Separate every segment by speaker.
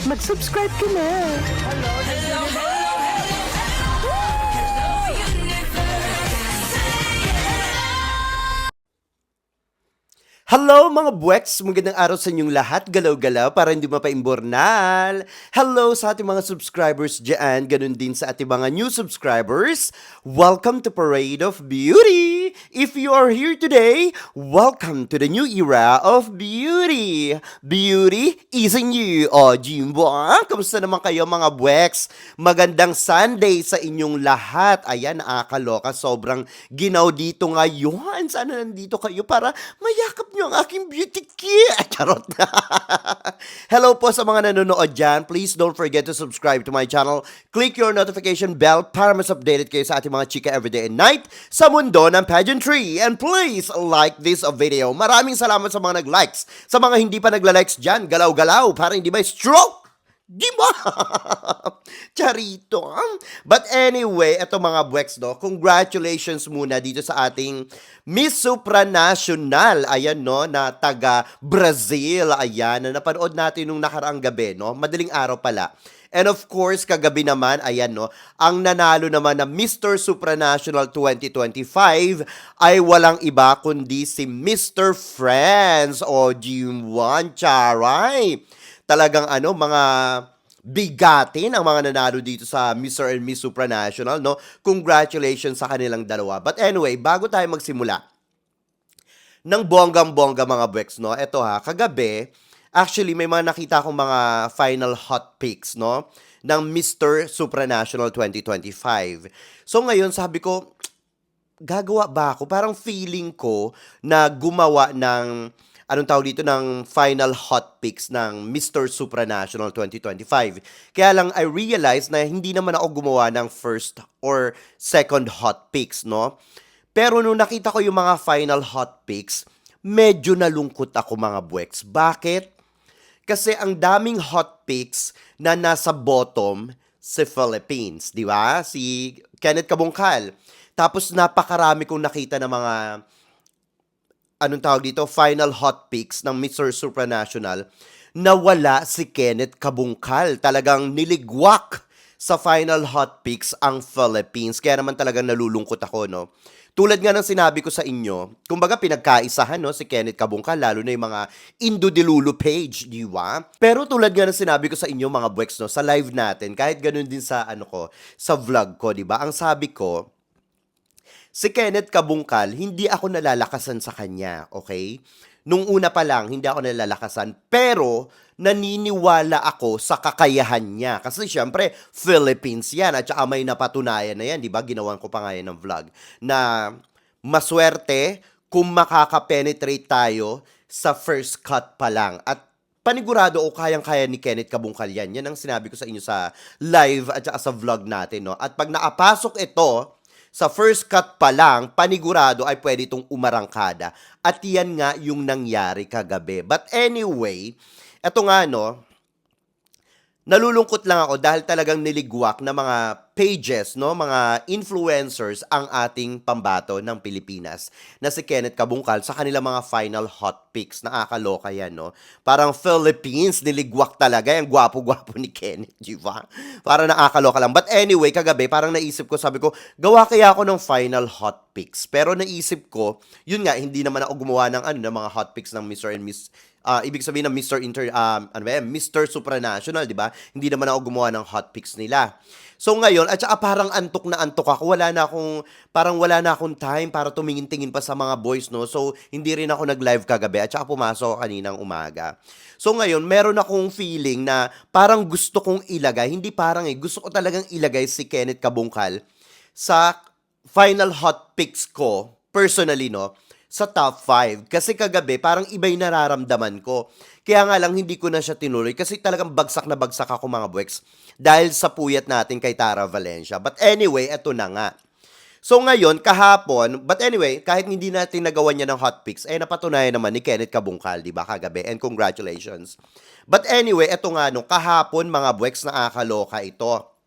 Speaker 1: mag-subscribe ka na.
Speaker 2: Hello mga buweks! Magandang araw sa inyong lahat. Galaw-galaw para hindi mapaimbornal. Hello sa ating mga subscribers dyan. Ganun din sa ating mga new subscribers. Welcome to Parade of Beauty! If you are here today, welcome to the new era of beauty. Beauty is in you. O, Jimbo, kamusta naman kayo mga buweks? Magandang Sunday sa inyong lahat. Ayan, nakakaloka. Sobrang ginaw dito ngayon. Sana nandito kayo para mayakap nyo ang aking beauty kit. Charot na. Hello po sa mga nanonood dyan. Please don't forget to subscribe to my channel. Click your notification bell para mas updated kayo sa ating mga chika everyday and night sa mundo ng pageantry. And please like this video. Maraming salamat sa mga nag-likes. Sa mga hindi pa nagla-likes dyan, galaw-galaw para hindi may stroke. Di ba? Charito. But anyway, eto mga buweks, no? Congratulations muna dito sa ating Miss Supranational. Ayan, no? Na taga Brazil. Ayan, na napanood natin nung nakaraang gabi, no? Madaling araw pala. And of course, kagabi naman, ayan, no? Ang nanalo naman na Mr. Supranational 2025 ay walang iba kundi si Mr. Friends o Jim1 Charay. Talagang mga bigatin ang mga nanalo dito sa Mr. and Miss Supranational, no? Congratulations sa kanilang dalawa. But anyway, bago tayo magsimula ng bonggang-bongga mga Bex, no? Eto kagabi, actually may mga nakita akong mga final hot picks, no? Ng Mr. Supranational 2025. So ngayon, sabi ko, gagawa ba ako? Parang feeling ko na gumawa ng anong tawag dito, ng final hot picks ng Mr. Supranational 2025. Kaya lang, I realized na hindi naman ako gumawa ng first or second hot picks, no? Pero nung nakita ko yung mga final hot picks, medyo nalungkot ako mga buweks. Bakit? Kasi ang daming hot picks na nasa bottom si Philippines, di ba? Si Kenneth Kabungkal. Tapos napakarami kong nakita ng mga anong tawag dito, final hot picks ng Mr. Supranational na wala si Kenneth Kabungkal. Talagang niligwak sa final hot picks ang Philippines. Kaya naman talagang nalulungkot ako, no? Tulad nga ng sinabi ko sa inyo, kumbaga pinagkaisahan, no, si Kenneth Kabungkal, lalo na yung mga Indodilulo page, di ba? Pero tulad nga ng sinabi ko sa inyo, mga buweks, no, sa live natin, kahit ganun din sa, sa vlog ko, di ba? Ang sabi ko, si Kenneth Kabungkal, hindi ako nalalakasan sa kanya, okay? Nung una pa lang, hindi ako nalalakasan, pero naniniwala ako sa kakayahan niya. Kasi syempre, Philippines yan, at saka may napatunayan na yan, di ba? Ginawan ko pa nga yan ng vlog, na maswerte kung makakapenetrate tayo sa first cut pa lang. At panigurado o kayang-kaya ni Kenneth Kabungkal yan. Yan ang sinabi ko sa inyo sa live at saka sa vlog natin, no? At pag nakapasok ito, sa first cut pa lang, panigurado ay pwede itong umarangkada. At yan nga yung nangyari kagabi. But anyway, eto nga, no, nalulungkot lang ako dahil talagang niligwak na mga pages, no, mga influencers ang ating pambato ng Pilipinas na si Kenneth Kabungkal sa kanilang mga final hot picks. Nakakaloka yan, no? Parang Philippines, niligwak talaga. Yung gwapo-gwapo ni Kenneth, di ba? Parang nakakaloka lang. But anyway, kagabi, parang naisip ko, sabi ko, gawa kaya ako ng final hot picks. Pero naisip ko, yun nga, hindi naman ako gumawa ng, ng mga hot picks ng Mr. and Miss ibig sabihin ng Mr. Supranational, di ba? Hindi naman ako gumawa ng hot picks nila. So ngayon, at saka parang antok na antok ako. Wala na akong time para tumingin-tingin pa sa mga boys, no? So, hindi rin ako nag-live kagabi at saka pumasok ako kaninang umaga. So ngayon, meron akong feeling na parang gusto kong ilagay, hindi parang gusto ko talagang ilagay si Kenneth Kabungkal sa final hot picks ko, personally, no? Sa top 5. Kasi kagabi, parang iba'y nararamdaman ko. Kaya nga lang, hindi ko na siya tinuloy. Kasi talagang bagsak na bagsak ako mga buweks. Dahil sa puyat natin kay Tara Valencia. But anyway, eto na nga. So ngayon, kahapon, but anyway, kahit hindi natin nagawa niya ng hot picks, napatunayan naman ni Kenneth Kabungkal, di ba, kagabi? And congratulations. But anyway, eto nga, kahapon, mga buweks, nakakaloka ito.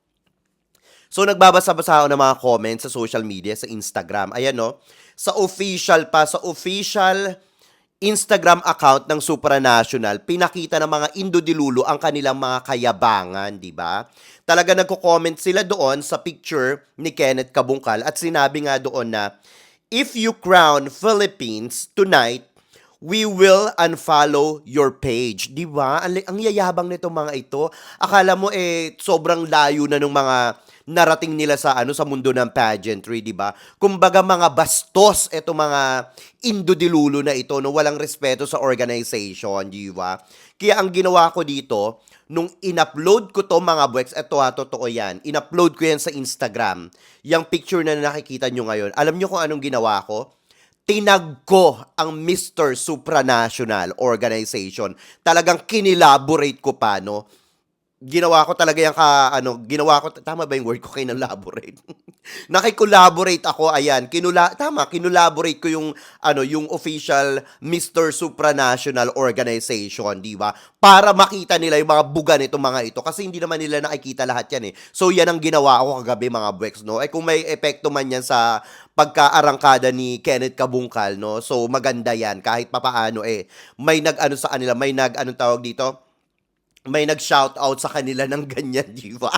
Speaker 2: So, nagbabasa-basa ako ng mga comments sa social media, sa Instagram. Ayan, no? Sa official Instagram account ng Supranational, pinakita ng mga Indodilulo ang kanilang mga kayabangan, di ba? Talaga nagko-comment sila doon sa picture ni Kenneth Kabungkal at sinabi nga doon na, if you crown Philippines tonight, we will unfollow your page. Di ba? Ang yayabang nito mga ito. Akala mo sobrang layo na ng mga narating nila sa sa mundo ng pageantry, di ba? Kumbaga mga bastos eto mga indodilulo na ito no, walang respeto sa organization, di ba? Kaya ang ginawa ko dito, nung in-upload ko to mga bweks, eto totoo yan, in-upload ko yan sa Instagram. Yung picture na nakikita nyo ngayon, alam nyo kung anong ginawa ko? Tinag ko ang Mr. Supranational Organization. Talagang kinelaborate ko pa, no? Ginawa ko talaga yung ginawa ko, tama ba yung word ko, kinelaborate? Nakikolaborate ako, ayan, kinolaborate ko yung official Mr. Supranational Organization, di ba? Para makita nila yung mga buga nitong mga ito, kasi hindi naman nila nakikita lahat yan eh. So yan ang ginawa ko kagabi mga bweks, no? Kung may epekto man yan sa pagkaarangkada ni Kenneth Kabungkal, no? So maganda yan, kahit papaano may nag-ano sa kanila, may nag-anong tawag dito? May nag-shoutout sa kanila ng ganyan, di ba?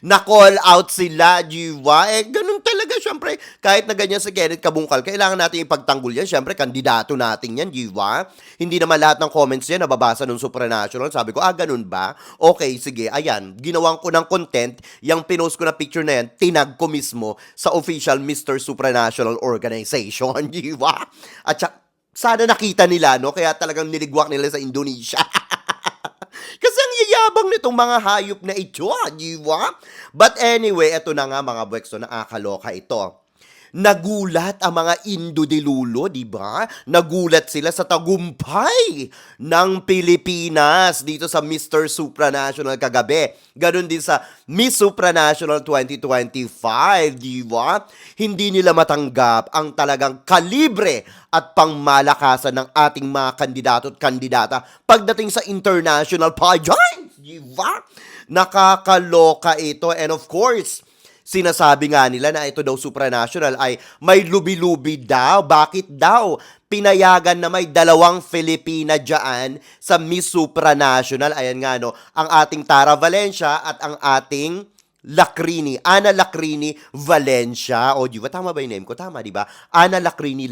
Speaker 2: Na-call out sila, di ba? Ganun talaga, syempre. Kahit na ganyan si Kenneth Kabungkal, kailangan natin ipagtanggol yan. Syempre, kandidato natin yan, di ba? Hindi naman lahat ng comments yan nababasa ng Supranational. Sabi ko, ganun ba? Okay, sige, ayan. Ginawan ko ng content, yung pinost ko na picture na yan, tinag ko mismo sa official Mr. Supranational Organization, di ba? At sana nakita nila, no? Kaya talagang niligwak nila sa Indonesia. Kasi ang yayabang nitong mga hayop na ito, di ba? But anyway, eto na nga mga bwekso, nakakaloka ito. Nagulat ang mga Indodilulo, di ba? Nagulat sila sa tagumpay ng Pilipinas dito sa Mr. Supranational kagabi. Ganon din sa Miss Supranational 2025, di ba? Hindi nila matanggap ang talagang kalibre at pangmalakasan ng ating mga kandidato at kandidata pagdating sa international pageants, di ba? Nakakaloka ito, and of course, sinasabi nga nila na ito daw Supranational ay may lubi-lubi daw. Bakit daw? Pinayagan na may 2 Filipina dyan sa Miss Supranational. Ayan nga no, ang ating Tara Valencia at ang ating Lacrini, Ana Lacrini Valencia. O, di ba? Tama ba yung name ko? Tama, di ba? Ana Lacrini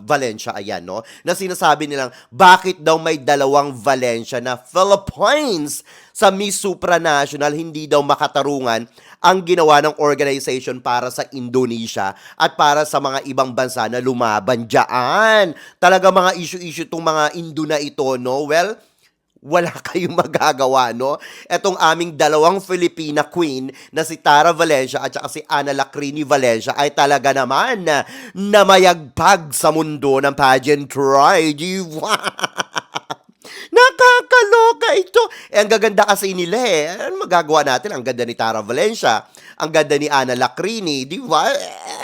Speaker 2: Valencia, ayan, no? Na sinasabi nilang, bakit daw may 2 Valencia na Philippines sa Miss Supranational, hindi daw makatarungan ang ginawa ng organization para sa Indonesia at para sa mga ibang bansa na lumaban dyan. Talaga mga issue-issue itong mga Indo na ito, no? Well, wala kayong magagawa, no? Etong aming 2 Filipina queen na si Tara Valencia at saka si Ana Lacrini Valencia ay talaga naman na mayagpag sa mundo ng pageantry, di ba? Nakakaloka ito. Ang gaganda kasi nila Ano magagawa natin? Ang ganda ni Tara Valencia. Ang ganda ni Ana Lacrini. Di ba?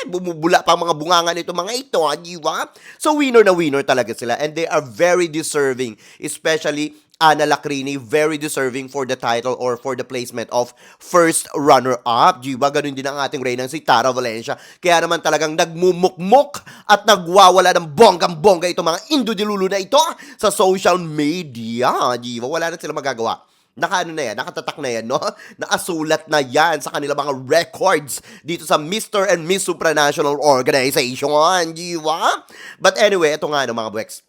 Speaker 2: Bumubula pa mga bunganga nito mga ito. Di ba? So winner na winner talaga sila. And they are very deserving. Especially Ana Lacrini, very deserving for the title or for the placement of first runner-up. Di ba? Ganun din ang ating reynang si Tara Valencia. Kaya naman talagang nagmumukmuk at nagwawala ng bonggang-bongga itong mga Indodilulo na ito sa social media. Di ba? Wala na sila magagawa. Nakatatak na yan, no? Naasulat na yan sa kanila mga records dito sa Mr. and Miss Supranational Organization. Di ba? But anyway, ito nga no, mga bweks.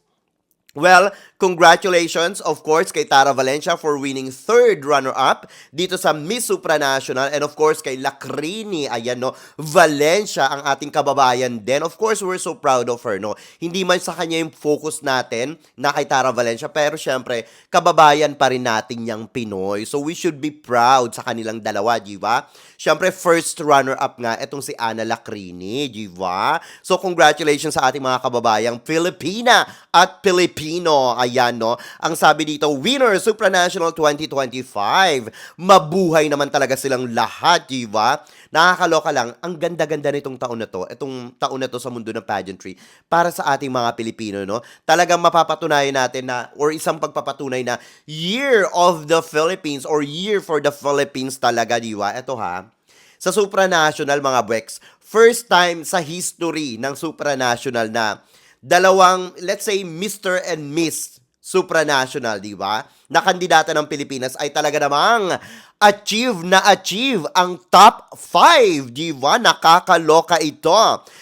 Speaker 2: Well, congratulations, of course, kay Tara Valencia for winning 3rd runner-up dito sa Miss Supranational. And of course, kay Lacrini, ayan no, Valencia, ang ating kababayan din. Of course, we're so proud of her, no? Hindi man sa kanya yung focus natin na kay Tara Valencia, pero syempre, kababayan pa rin natin yung Pinoy. So we should be proud sa kanilang dalawa, di ba? Syempre, first runner-up nga, itong si Ana Lacrini, di ba? So congratulations sa ating mga kababayang Filipina at Pilipino. Ayan, no? Ang sabi dito, winner Supranational 2025. Mabuhay naman talaga silang lahat, di ba? Nakakaloka lang, ang ganda-ganda nitong taon na to, itong taon na to sa mundo ng pageantry, para sa ating mga Pilipino, no? Talagang mapapatunayan natin na, or isang pagpapatunay na, Year of the Philippines, or Year for the Philippines talaga, di ba? Ito ha, sa Supranational mga bweks, first time sa history ng Supranational na dalawang, let's say, Mr. and Miss supranational, di ba? Na kandidata ng Pilipinas ay talaga namang achieve ang top 5, di ba? Nakakaloka ito.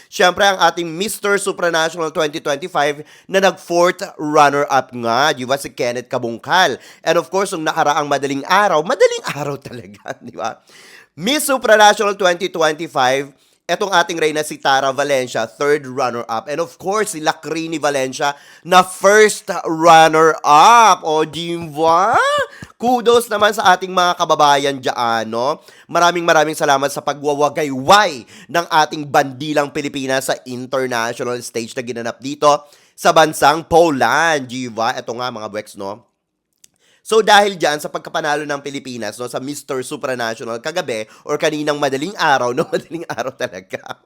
Speaker 2: Siyempre, ang ating Mr. Supranational 2025 na nag-fourth runner-up nga, di ba? Si Kenneth Kabungkal. And of course, nung nakaraang madaling araw talaga, di ba? Miss Supranational 2025, etong ating reyna si Tara Valencia, third runner-up. And of course, si Lacrini Valencia na first runner-up. O, diba? Kudos naman sa ating mga kababayan dyan, no? Maraming salamat sa pagwawagayway ng ating bandilang Pilipinas sa international stage na ginanap dito sa bansang Poland, diba? Ito nga mga Bwex, no? So dahil dyan sa pagkapanalo ng Pilipinas no, sa Mr. Supranational kagabi or kaninang madaling araw, no, madaling araw talaga.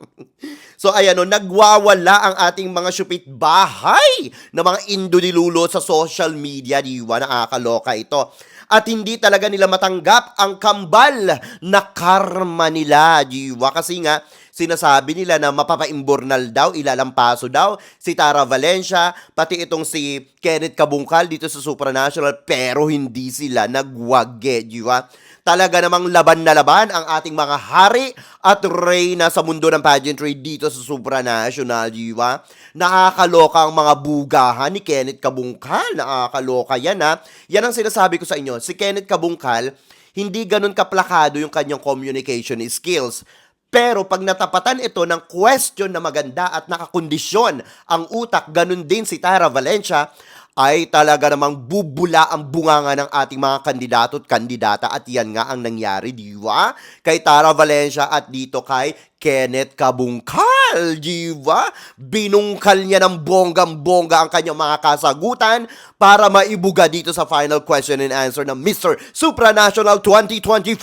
Speaker 2: So ayan no, nagwawala ang ating mga syupit bahay na mga indodilulo sa social media, di ba? Nakakaloka ito. At hindi talaga nila matanggap ang kambal na karma nila, di ba? Kasi nga, sinasabi nila na mapapaimburnal daw, ilalampaso daw si Tara Valencia, pati itong si Kenneth Kabungkal dito sa Supranational, pero hindi sila nagwage, di ba? Talaga namang laban na laban ang ating mga hari at reyna sa mundo ng pageantry dito sa Supranational, di ba? Nakakaloka ang mga bugahan ni Kenneth Kabungkal, nakakaloka yan ha. Yan ang sinasabi ko sa inyo, si Kenneth Kabungkal, hindi ganun kaplakado yung kanyang communication skills. Pero pag natapatan ito ng question na maganda at nakakondisyon ang utak, ganun din si Tara Valencia, ay talaga namang bubula ang bunganga ng ating mga kandidato at kandidata at yan nga ang nangyari, di ba? Kay Tara Valencia at dito kay Kenneth Kabungkal, di ba? Binungkal niya ng bonggang-bongga ang kanyang mga kasagutan para maibuga dito sa final question and answer ng Mr. Supranational 2025,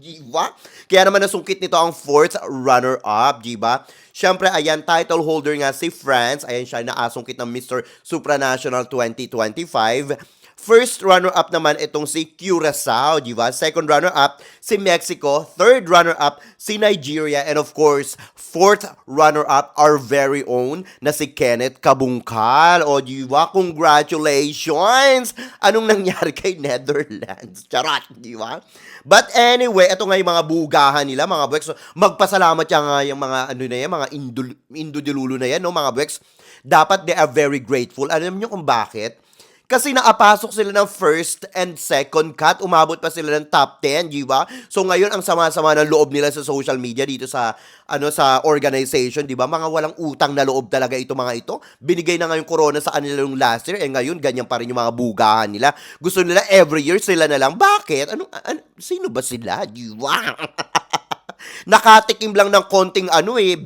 Speaker 2: di ba? Kaya naman nasungkit nito ang fourth runner-up, di ba? Siyempre, ayan, title holder nga si France. Ayan siya, naasungkit ng Mr. Supranational 2025. First runner-up naman itong si Curaçao, di ba? Second runner-up si Mexico. Third runner-up si Nigeria. And of course, fourth runner-up our very own na si Kenneth Kabungkal. O, di ba? Congratulations! Anong nangyari kay Netherlands? Charot, di ba? But anyway, ito nga yung mga bugahan nila, mga Bwex. So, magpasalamat yan nga yung mga, ano na yan, mga indodilulo na yan, no, mga Bwex. Dapat they are very grateful. Alam niyo kung bakit? Kasi nakapasok sila ng first and second cut, umabot pa sila ng top 10, di ba? So ngayon ang sama-sama ng loob nila sa social media dito sa sa organization, di ba? Mga walang utang na loob talaga ito mga ito. Binigay na nga yung corona sa kanila yung last year, ngayon ganyan pa rin yung mga bugahan nila. Gusto nila every year sila na lang. Bakit? Sino ba sila? Di ba? Nakatikim lang ng konting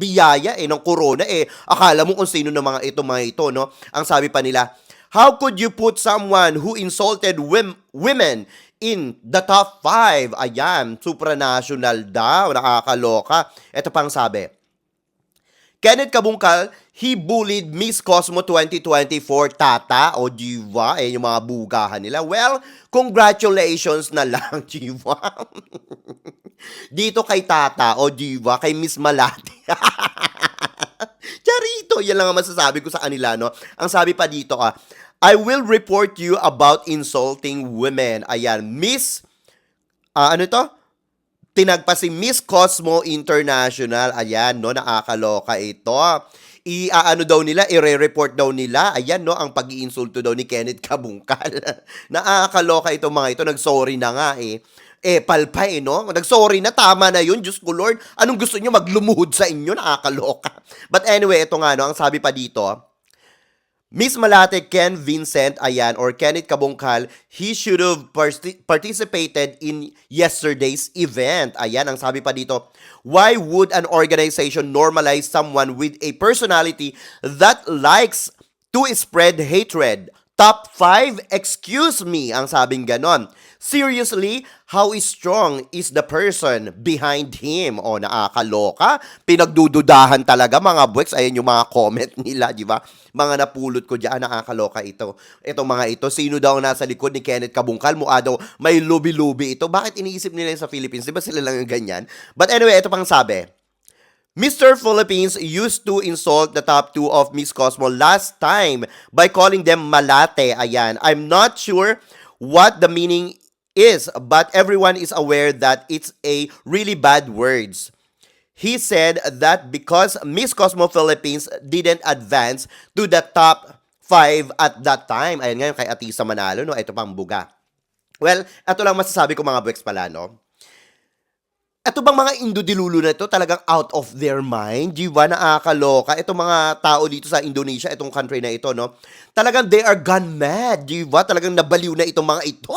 Speaker 2: biyaya ng corona Akala mo kung sino ng mga ito, no? Ang sabi pa nila, how could you put someone who insulted women in the top 5? Ayan, supranational daw, nakakaloka. Ito pang sabi, Kenneth Kabungkal, he bullied Miss Cosmo 2024 tata o diva, yung mga bugahan nila. Well, congratulations na lang, diva. Dito kay tata o diva, kay Miss Malati. Charito, yan lang ang masasabi ko sa kanila, no? Ang sabi pa dito, I will report you about insulting women. Ayan, Miss, tinagpa si Miss Cosmo International. Ayan, no, nakakaloka ito. Daw nila, i-report daw nila. Ayan, no, ang pag-iinsulto daw ni Kenneth Kabungkal. Nakakaloka ito mga ito. Nag-sorry na nga palpay, no? Nag-sorry na, tama na yun. Diyos ko, Lord. Anong gusto nyo maglumuhod sa inyo? Nakakaloka. But anyway, ito nga, no, ang sabi pa dito, Miss Malate Ken Vincent, ayan, or Kenneth Kabungkal, he should have participated in yesterday's event. Ayan, ang sabi pa dito, why would an organization normalize someone with a personality that likes to spread hatred? Top 5, excuse me, ang sabing ganon. Seriously, how strong is the person behind him? O, nakakaloka. Pinagdududahan talaga mga Bwex. Ayan yung mga comment nila, di ba? Mga napulot ko dyan, nakakaloka ito. Itong mga ito, sino daw nasa likod ni Kenneth Kabungkal? Mukha daw may lubi-lubi ito. Bakit iniisip nila sa Philippines? Di ba sila lang yung ganyan? But anyway, ito pang sabi. Mr. Philippines used to insult the top two of Miss Cosmo last time by calling them malate. Ayan. I'm not sure what the meaning is, but everyone is aware that it's a really bad words. He said that because Miss Cosmo Philippines didn't advance to the top 5 at that time. Ayan ngayon kay Atisa Manalo, no? Ito pang buga. Well, ito lang masasabi ko mga Bex pala, no? Eto bang mga Indodilulo na ito talagang out of their mind, 'di ba? Nakakaloka. Itong mga tao dito sa Indonesia, itong country na ito, no? Talagang they are gone mad, 'di ba? Talagang nabaliw na itong mga ito.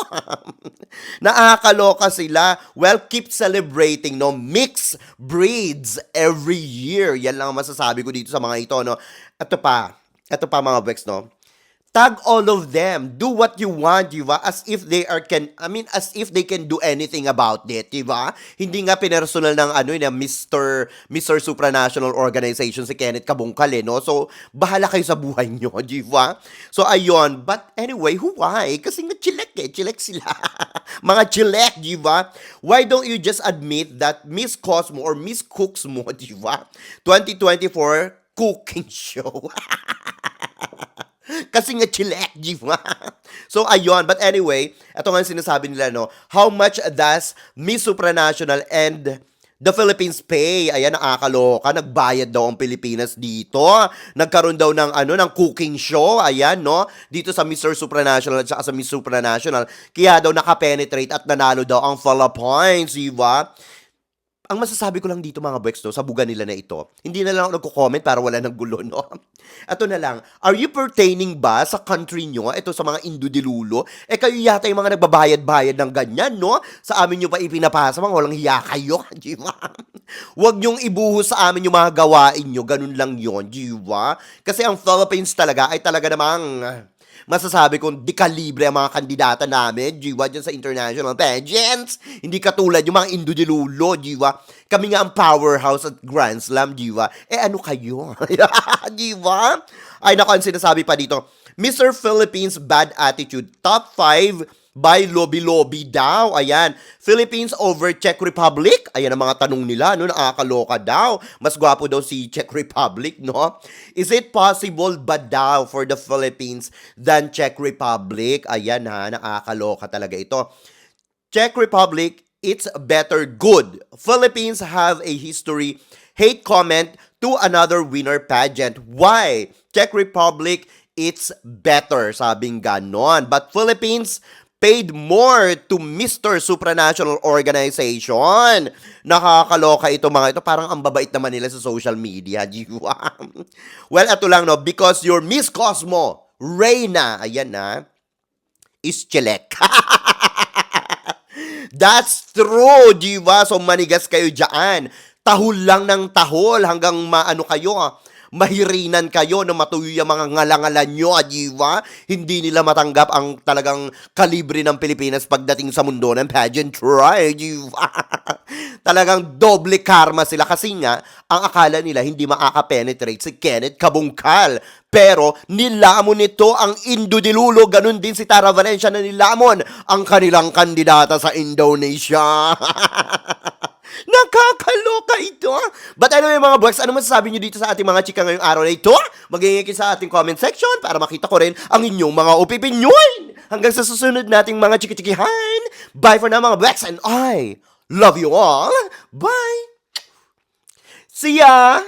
Speaker 2: Nakakaloka sila. Well, keep celebrating, no? Mixed breeds every year. Yan lang ang masasabi ko dito sa mga ito, no? Ito pa. Ito pa mga Bex, no? Tag all of them. Do what you want, di ba? As if they are as if they can do anything about it, di ba? Hindi nga pinersonal ng Mr. Supranational Organization si Kenneth Kabungkal, no? So, bahala kayo sa buhay nyo, di ba? So, ayun. But anyway, why? Kasi nga chilek sila. Mga chilek, di ba? Why don't you just admit that Miss Cosmo or Miss Cooks mo, di ba? 2024 cooking show. Kasi nga chilek, di ba? So, ayun. But anyway, ito nga sinasabi nila, no? How much does Miss Supranational and the Philippines pay? Ayan, nakakaloka. Nagbayad daw ang Pilipinas dito. Nagkaroon daw ng cooking show. Ayan, no? Dito sa Mr. Supranational at saka sa Miss Supranational. Kaya daw nakapenetrate at nanalo daw ang Philippines, di ba? Ang masasabi ko lang dito mga Bex, no, sa buga nila na ito, hindi na lang ako nagko-comment para wala ng gulo, no? Ito na lang, are you pertaining ba sa country nyo, ito sa mga Indodilulo? Kayo yata yung mga nagbabayad-bayad ng ganyan, no? Sa amin nyo pa ipinapasa, mga walang hiya kayo, di ba? Huwag nyong ibuhos sa amin yung mga gawain nyo, ganun lang yon, di ba? Kasi ang Philippines talaga ay talaga namang masasabi kong di kalibre ang mga kandidata namin, jiwa, dyan sa international pageants. Hindi katulad yung mga Indodilulo, jiwa. Kami nga ang powerhouse at Grand Slam, jiwa. Ano kayo? Jiwa? Ay, naku, ang sinasabi pa dito, Mr. Philippines Bad Attitude, top 5 by lobby-lobby daw. Ayan. Philippines over Czech Republic. Ayan ang mga tanong nila, no? Nakakaloka daw. Mas gwapo daw si Czech Republic, no? Is it possible ba daw for the Philippines than Czech Republic? Ayan ha, nakakaloka talaga ito. Czech Republic, it's better good. Philippines have a history. Hate comment to another winner pageant. Why? Czech Republic, it's better, sabing ganon. But Philippines paid more to Mr. Supranational Organization. Nakakaloka ito mga ito. Parang ang babait naman nila sa social media. Well, ito lang, no? Because your Miss Cosmo, Reyna, ayan na, is chilek. That's true, di ba? So, manigas kayo dyan. Tahol lang ng tahol hanggang maano kayo, mahirinan kayo na matuyo yung mga ngalangalan nyo, di ba? Hindi nila matanggap ang talagang kalibre ng Pilipinas pagdating sa mundo ng pageantry, di ba? Talagang doble karma sila kasi nga, ang akala nila hindi makaka-penetrate si Kenneth Kabungkal. Pero nilamon nito ang Indodilulo, ganun din si Tara Valencia na nilamon ang kanilang kandidata sa Indonesia. Nakakaloka ito. But anyway mga boys, ano masasabi nyo dito sa ating mga chika ngayong araw na ito? Mag-iingay sa ating comment section para makita ko rin ang inyong mga opinion. Hanggang sa susunod nating mga chiki-chikihan. Bye for now mga boys, and I love you all. Bye. See ya!